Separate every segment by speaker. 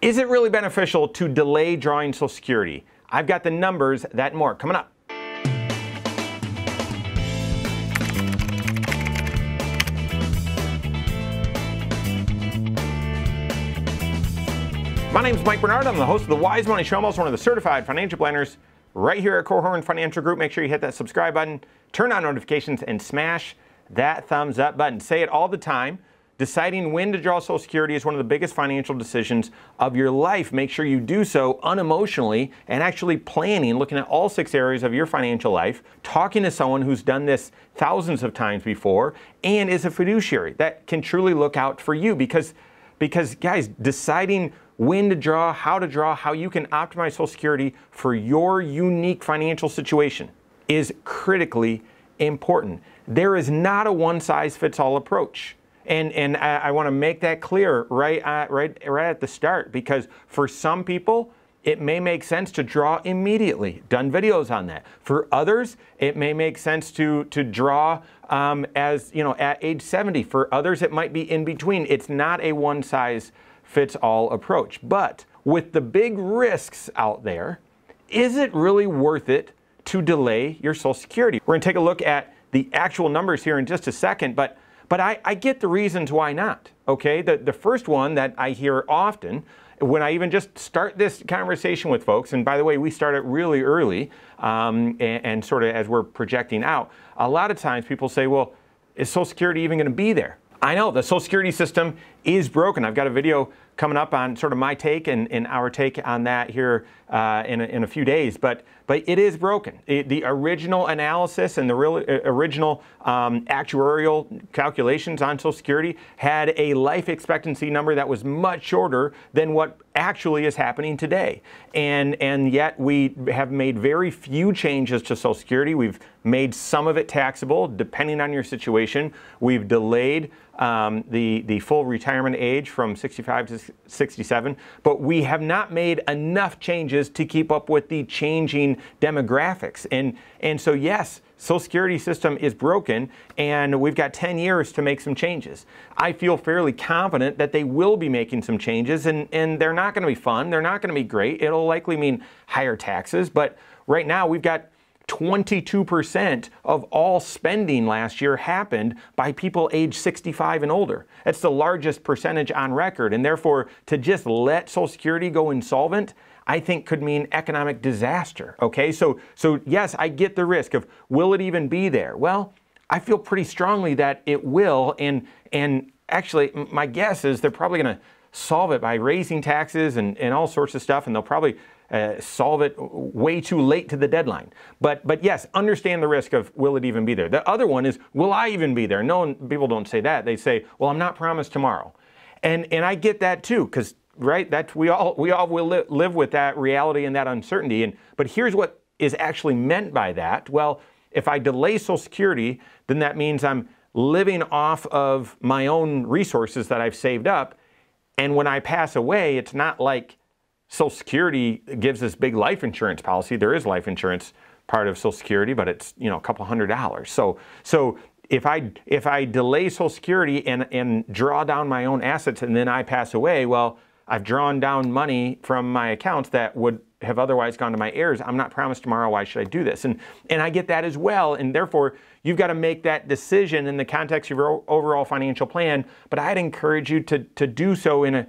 Speaker 1: Is it really beneficial to delay drawing Social Security? I've got the numbers, that and more coming up. My name is Mike Bernard. I'm the host of the Wise Money Show. I'm also one of the certified financial planners right here at Korhorn Financial Group. Make sure you hit that subscribe button, turn on notifications, and smash that thumbs up button. Say it all the time. Deciding when to draw Social Security is one of the biggest financial decisions of your life. Make sure you do so unemotionally and actually planning, looking at all 6 areas of your financial life, talking to someone who's done this thousands of times before and is a fiduciary that can truly look out for you because guys, deciding when to draw, how you can optimize Social Security for your unique financial situation is critically important. There is not a one-size-fits-all approach. And I want to make that clear right at the start, because for some people, it may make sense to draw immediately. Done videos on that. For others, it may make sense to draw at age 70. For others, it might be in between. It's not a one-size-fits-all approach. But with the big risks out there, is it really worth it to delay your Social Security? We're going to take a look at the actual numbers here in just a second, but I get the reasons why not, okay? The first one that I hear often, when I even just start this conversation with folks, and by the way, we start it really early, and sort of as we're projecting out, a lot of times people say, well, is Social Security even going to be there? I know the Social Security system is broken. I've got a video coming up on sort of my take and our take on that here in a few days, but it is broken. The original analysis and the original actuarial calculations on Social Security had a life expectancy number that was much shorter than what actually is happening today. And yet we have made very few changes to Social Security. We've made some of it taxable, depending on your situation. We've delayed the full retirement age from 65 to 67, but we have not made enough changes to keep up with the changing demographics. And so yes, Social Security system is broken, and we've got 10 years to make some changes. I feel fairly confident that they will be making some changes, and they're not going to be fun. They're not going to be great. It'll likely mean higher taxes, but right now we've got 22% of all spending last year happened by people age 65 and older. That's the largest percentage on record, and therefore to just let Social Security go insolvent, I think could mean economic disaster, okay? So yes, I get the risk of, will it even be there? Well, I feel pretty strongly that it will, and actually my guess is they're probably gonna solve it by raising taxes and all sorts of stuff, and they'll probably solve it way too late to the deadline. But yes, understand the risk of, will it even be there? The other one is, will I even be there? People don't say that. They say, well, I'm not promised tomorrow. And I get that too, because right, that's we all will live with that reality and that uncertainty. But here's what is actually meant by that. Well, if I delay Social Security, then that means I'm living off of my own resources that I've saved up. And when I pass away, it's not like Social Security gives this big life insurance policy. There is life insurance part of Social Security, but it's a couple $100s. So if I delay Social Security and draw down my own assets and then I pass away, well, I've drawn down money from my accounts that would have otherwise gone to my heirs. I'm not promised tomorrow. Why should I do this? And I get that as well. And therefore, you've got to make that decision in the context of your overall financial plan. But I'd encourage you to do so in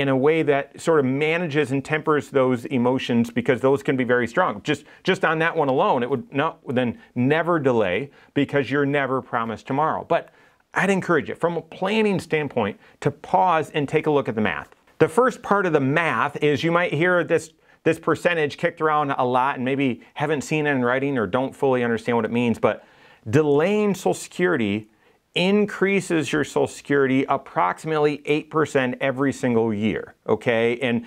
Speaker 1: a way that sort of manages and tempers those emotions, because those can be very strong. Just on that one alone, it would then never delay, because you're never promised tomorrow. But I'd encourage you, from a planning standpoint, to pause and take a look at the math. The first part of the math is, you might hear this percentage kicked around a lot and maybe haven't seen it in writing or don't fully understand what it means, but delaying Social Security increases your Social Security approximately 8% every single year, okay? And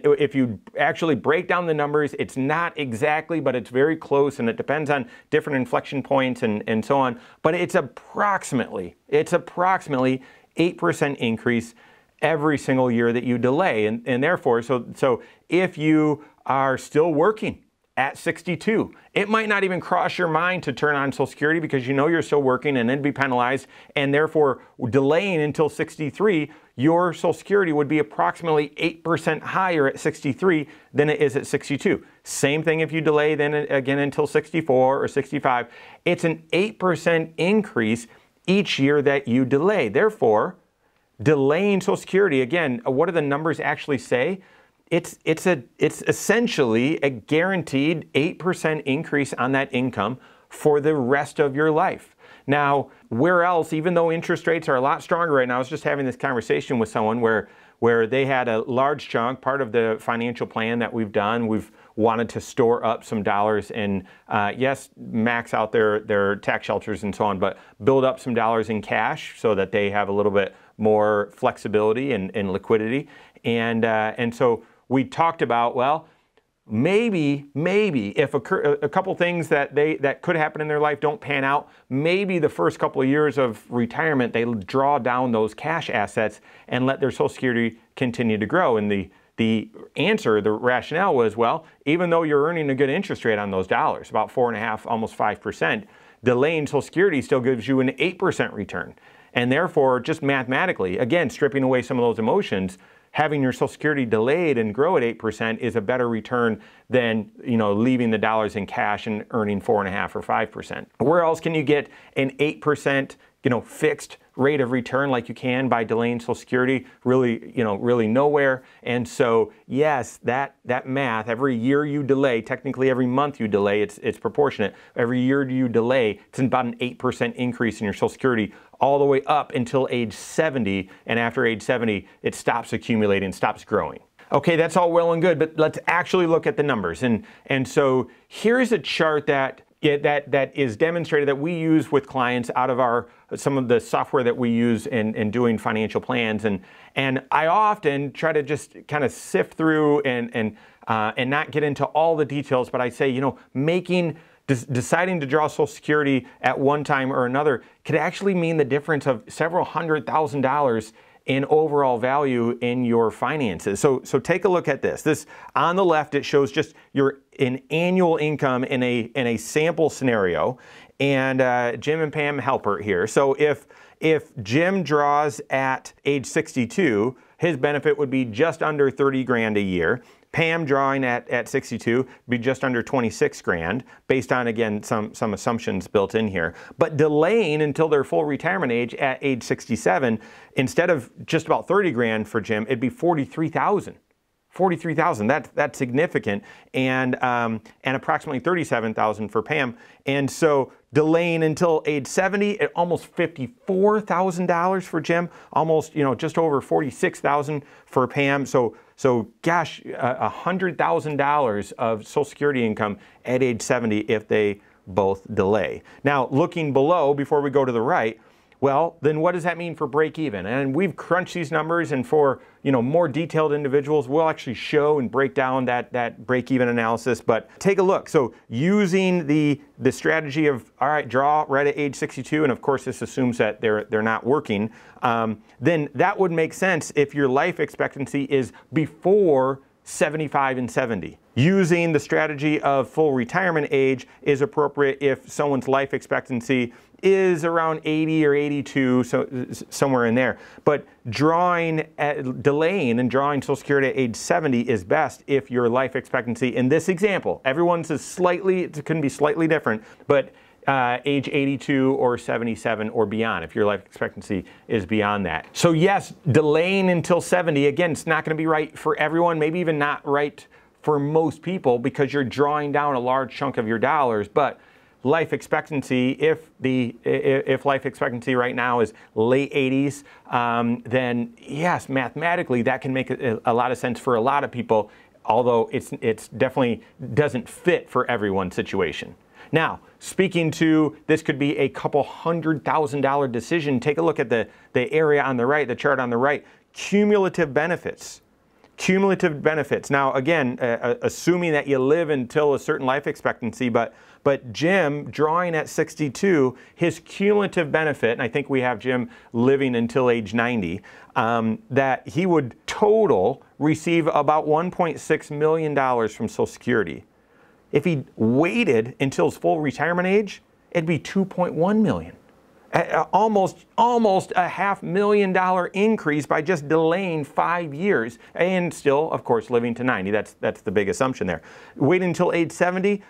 Speaker 1: if you actually break down the numbers, it's not exactly, but it's very close, and it depends on different inflection points and so on, but it's approximately 8% increase every single year that you delay. And therefore, so if you are still working at 62. It might not even cross your mind to turn on Social Security because you know you're still working and then be penalized, and therefore delaying until 63, your Social Security would be approximately 8% higher at 63 than it is at 62. Same thing if you delay then again until 64 or 65. It's an 8% increase each year that you delay. Therefore, delaying Social Security, again, what do the numbers actually say? It's essentially a guaranteed 8% increase on that income for the rest of your life. Now, where else, even though interest rates are a lot stronger right now, I was just having this conversation with someone where they had a large chunk, part of the financial plan that we've done, we've wanted to store up some dollars and yes, max out their tax shelters and so on, but build up some dollars in cash so that they have a little bit more flexibility and liquidity. And so we talked about, well, maybe if a couple things that could happen in their life don't pan out, maybe the first couple of years of retirement, they draw down those cash assets and let their Social Security continue to grow. And the answer, the rationale was, well, even though you're earning a good interest rate on those dollars, about 4.5%, almost 5%, delaying Social Security still gives you an 8% return. And therefore, just mathematically, again, stripping away some of those emotions, having your Social Security delayed and grow at 8% is a better return than, leaving the dollars in cash and earning 4.5% or 5%. Where else can you get an 8%, fixed rate of return like you can by delaying Social Security? Really nowhere. And so, yes, that math, every year you delay, technically every month you delay, it's proportionate. Every year you delay, it's about an 8% increase in your Social Security all the way up until age 70. And after age 70, it stops accumulating, stops growing. Okay, that's all well and good, but let's actually look at the numbers. And so here's a chart that is demonstrated that we use with clients out of some of the software that we use in doing financial plans. And I often try to just kind of sift through and not get into all the details, but I say, deciding to draw Social Security at one time or another could actually mean the difference of several $100,000 in overall value in your finances. So take a look at this. This on the left, it shows just an annual income in a sample scenario, and Jim and Pam Halpert here. So if Jim draws at age 62, his benefit would be just under 30 grand a year. Pam drawing at 62 be just under 26 grand, based on, again, some assumptions built in here. But delaying until their full retirement age at age 67, instead of just about 30 grand for Jim, it'd be 43,000. 43,000. That's significant, and approximately 37,000 for Pam. And so delaying until age 70 at almost $54,000 for Jim, almost just over 46,000 for Pam. So gosh, $100,000 of Social Security income at age 70 if they both delay. Now, looking below before we go to the right, well, then what does that mean for break even? And we've crunched these numbers, and for more detailed individuals, we'll actually show and break down that break even analysis. But take a look. So using the strategy of, all right, draw right at age 62, and of course this assumes that they're not working, then that would make sense if your life expectancy is before 75 and 70. Using the strategy of full retirement age is appropriate if someone's life expectancy is around 80 or 82, so somewhere in there. But delaying and drawing Social Security at age 70 is best if your life expectancy, in this example, everyone's it can be slightly different, but age 82 or 77 or beyond, if your life expectancy is beyond that. So yes, delaying until 70, again, it's not going to be right for everyone, maybe even not right for most people, because you're drawing down a large chunk of your dollars. But life expectancy, if life expectancy right now is late 80s, then yes, mathematically that can make a lot of sense for a lot of people, although it's definitely doesn't fit for everyone's situation. Now, speaking to, this could be a couple $100,000 decision. Take a look at the area on the right, the chart on the right, cumulative benefits. Cumulative benefits. Now, again, assuming that you live until a certain life expectancy, but Jim, drawing at 62, his cumulative benefit, and I think we have Jim living until age 90, that he would total receive about $1.6 million from Social Security. If he waited until his full retirement age, it'd be $2.1 million. Almost a $500,000 increase by just delaying 5 years and still, of course, living to 90. That's the big assumption there. Wait until age 70,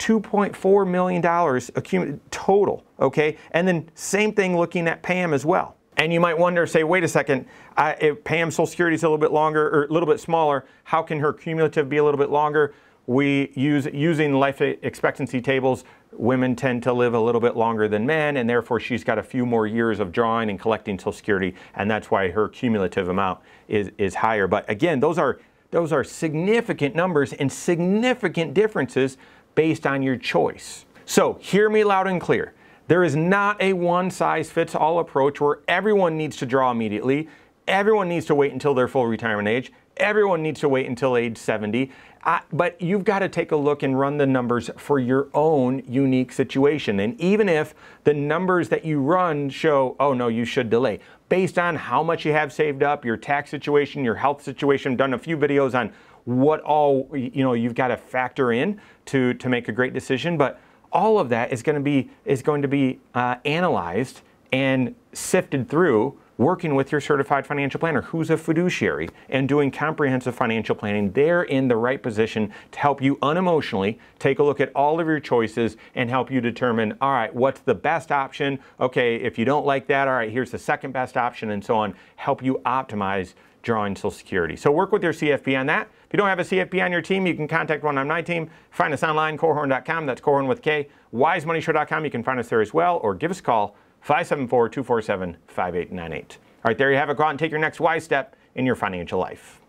Speaker 1: $2.4 million total, okay? And then same thing looking at Pam as well. And you might wonder, say, wait a second, if Pam's Social Security is a little bit longer or a little bit smaller, how can her cumulative be a little bit longer? We using life expectancy tables, women tend to live a little bit longer than men, and therefore she's got a few more years of drawing and collecting Social Security, and that's why her cumulative amount is higher. But again, those are significant numbers and significant differences based on your choice. So hear me loud and clear. There is not a one-size-fits-all approach where everyone needs to draw immediately, everyone needs to wait until their full retirement age, everyone needs to wait until age 70. But you've got to take a look and run the numbers for your own unique situation. And even if the numbers that you run show, oh no, you should delay, based on how much you have saved up, your tax situation, your health situation, I've done a few videos on what all you've got to factor in to make a great decision. But all of that is going to be analyzed and sifted through working with your certified financial planner who's a fiduciary and doing comprehensive financial planning. They're in the right position to help you unemotionally take a look at all of your choices and help you determine, all right, what's the best option? Okay, if you don't like that, all right, here's the second best option, and so on. Help you optimize drawing Social Security. So work with your CFP on that. If you don't have a CFP on your team, you can contact one on my team. Find us online, Korhorn.com. That's Korhorn with K. WiseMoneyShow.com. You can find us there as well, or give us a call, 574-247-5898. All right, there you have it. Go out and take your next wise step in your financial life.